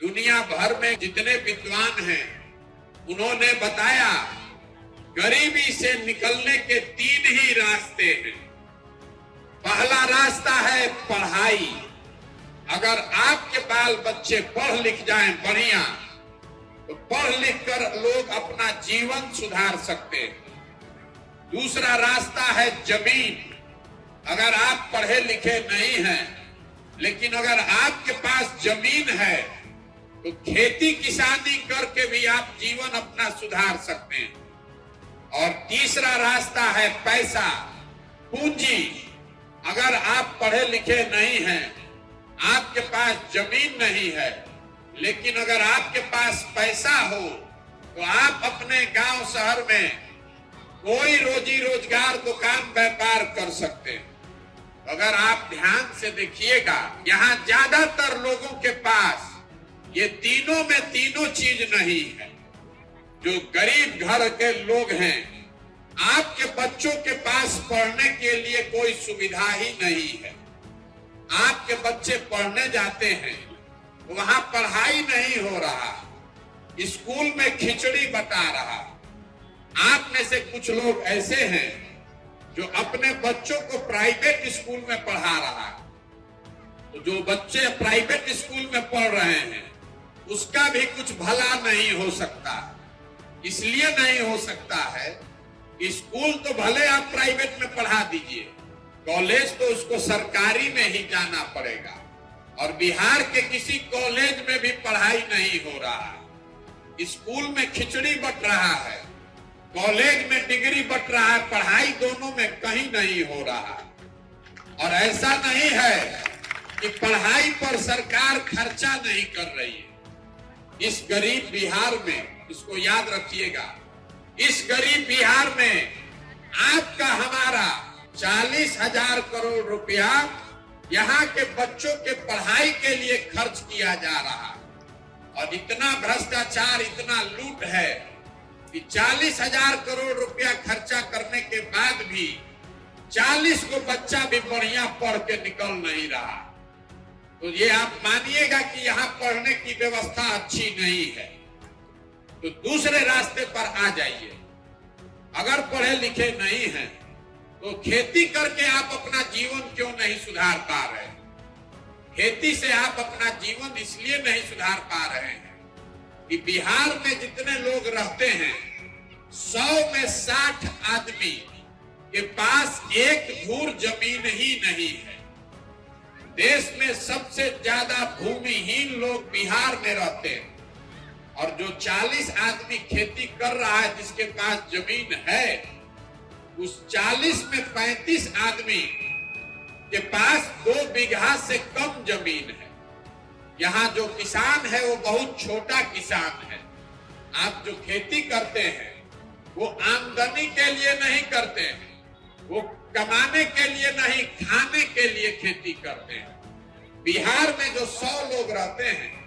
दुनिया भर में जितने विद्वान हैं उन्होंने बताया गरीबी से निकलने के 3 ही रास्ते हैं। पहला रास्ता है पढ़ाई। अगर आपके बाल बच्चे पढ़ लिख जाएं बढ़िया तो पढ़ लिख कर लोग अपना जीवन सुधार सकते हैं। दूसरा रास्ता है जमीन। अगर आप पढ़े लिखे नहीं हैं लेकिन अगर आपके पास जमीन है तो खेती किसानी करके भी आप जीवन अपना सुधार सकते हैं। और तीसरा रास्ता है पैसा, पूंजी। अगर आप पढ़े लिखे नहीं हैं, आपके पास जमीन नहीं है, लेकिन अगर आपके पास पैसा हो तो आप अपने गांव शहर में कोई रोजी रोजगार दुकान व्यापार कर सकते हैं। अगर आप ध्यान से देखिएगा, यहाँ ज्यादातर लोगों के पास ये तीनों में तीनों चीज नहीं है। जो गरीब घर के लोग हैं, आपके बच्चों के पास पढ़ने के लिए कोई सुविधा ही नहीं है। आपके बच्चे पढ़ने जाते हैं, वहां पढ़ाई नहीं हो रहा, स्कूल में खिचड़ी बटा रहा। आप में से कुछ लोग ऐसे हैं जो अपने बच्चों को प्राइवेट स्कूल में पढ़ा रहा है। तो जो बच्चे प्राइवेट स्कूल में पढ़ रहे हैं उसका भी कुछ भला नहीं हो सकता। इसलिए नहीं हो सकता है, स्कूल तो भले आप प्राइवेट में पढ़ा दीजिए, कॉलेज तो उसको सरकारी में ही जाना पड़ेगा। और बिहार के किसी कॉलेज में भी पढ़ाई नहीं हो रहा है। स्कूल में खिचड़ी बट रहा है, कॉलेज में डिग्री बट रहा है, पढ़ाई दोनों में कहीं नहीं हो रहा। और ऐसा नहीं है कि पढ़ाई पर सरकार खर्चा नहीं कर रही है। इस गरीब बिहार में, इसको याद रखिएगा, इस गरीब बिहार में आपका हमारा 40,000 करोड़ रुपया यहाँ के बच्चों के पढ़ाई के लिए खर्च किया जा रहा है। और इतना भ्रष्टाचार, इतना लूट है कि 40,000 करोड़ रुपया खर्चा करने के बाद भी 40 को बच्चा भी बढ़िया पढ़ के निकल नहीं रहा। तो ये आप मानिएगा कि यहाँ पढ़ने की व्यवस्था अच्छी नहीं है। तो दूसरे रास्ते पर आ जाइए। अगर पढ़े लिखे नहीं हैं तो खेती करके आप अपना जीवन क्यों नहीं सुधार पा रहे? खेती से आप अपना जीवन इसलिए नहीं सुधार पा रहे हैं कि बिहार में जितने लोग रहते हैं 100 में 60 आदमी के पास एक धूर जमीन ही नहीं है। देश में सबसे ज्यादा भूमिहीन लोग बिहार में रहते हैं। और जो 40 आदमी खेती कर रहा है जिसके पास जमीन है, उस 40 में 35 आदमी के पास 2 बीघा से कम जमीन है। यहाँ जो किसान है वो बहुत छोटा किसान है। आप जो खेती करते हैं वो आमदनी के लिए नहीं करते हैं, वो कमाने के लिए नहीं, खाने के लिए खेती करते हैं। बिहार में जो 100 लोग रहते हैं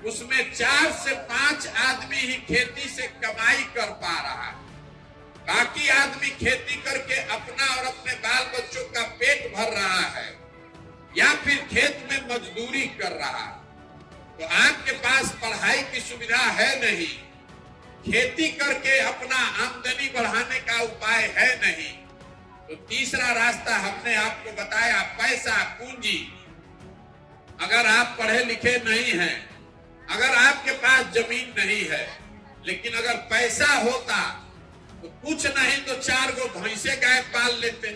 उसमें 4 से 5 आदमी ही खेती से कमाई कर पा रहा है। बाकी आदमी खेती करके अपना और अपने बाल बच्चों का पेट भर रहा है या फिर खेत में मजदूरी कर रहा है। तो आपके पास पढ़ाई की सुविधा है नहीं, खेती करके अपना आमदनी बढ़ाने का उपाय है नहीं। तो तीसरा रास्ता हमने आपको बताया, पैसा, पूंजी। अगर आप पढ़े लिखे नहीं हैं, अगर आपके पास जमीन नहीं है, लेकिन अगर पैसा होता तो कुछ नहीं तो 4 गो भैंसे गाय पाल लेते।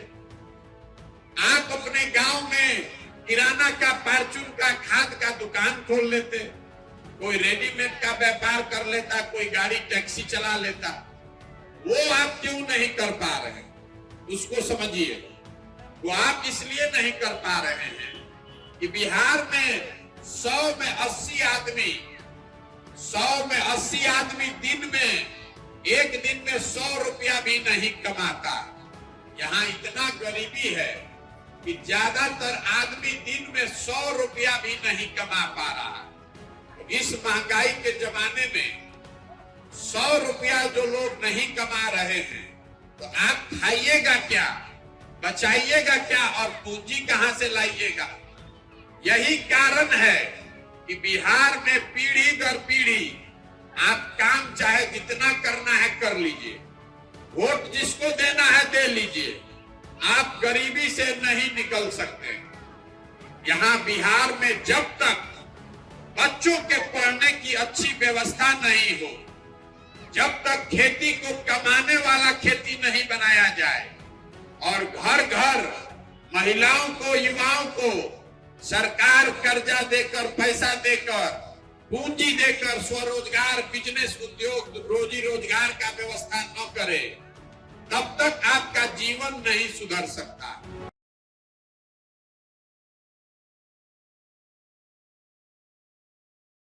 आप अपने गांव में किराना का, परचून का, खाद का दुकान खोल लेते। कोई रेडीमेड का व्यापार कर लेता, कोई गाड़ी टैक्सी चला लेता। वो आप क्यों नहीं कर पा रहे? उसको समझिए। वो आप इसलिए नहीं कर पा रहे हैं कि बिहार में 100 में 80 आदमी दिन में, एक दिन में 100 रुपया भी नहीं कमाता। यहाँ इतना गरीबी है कि ज्यादातर आदमी दिन में 100 रुपया भी नहीं कमा पा रहा। तो इस महंगाई के जमाने में 100 रुपया जो लोग नहीं कमा रहे हैं तो आप खाइएगा क्या, बचाइएगा क्या और पूंजी कहां से लाइएगा? यही कारण है कि बिहार में पीढ़ी दर पीढ़ी आप काम चाहे जितना करना है कर लीजिए, वोट जिसको देना है दे लीजिए, आप गरीबी से नहीं निकल सकते। यहाँ बिहार में जब तक बच्चों के पढ़ने की अच्छी व्यवस्था नहीं हो, जब तक खेती को कमाने वाला खेती नहीं बनाया जाए और घर घर महिलाओं को, युवाओं को सरकार कर्जा देकर, पैसा देकर, पूंजी देकर स्वरोजगार, बिजनेस, उद्योग, रोजी रोजगार का व्यवस्था न करे, तब तक आपका जीवन नहीं सुधर सकता।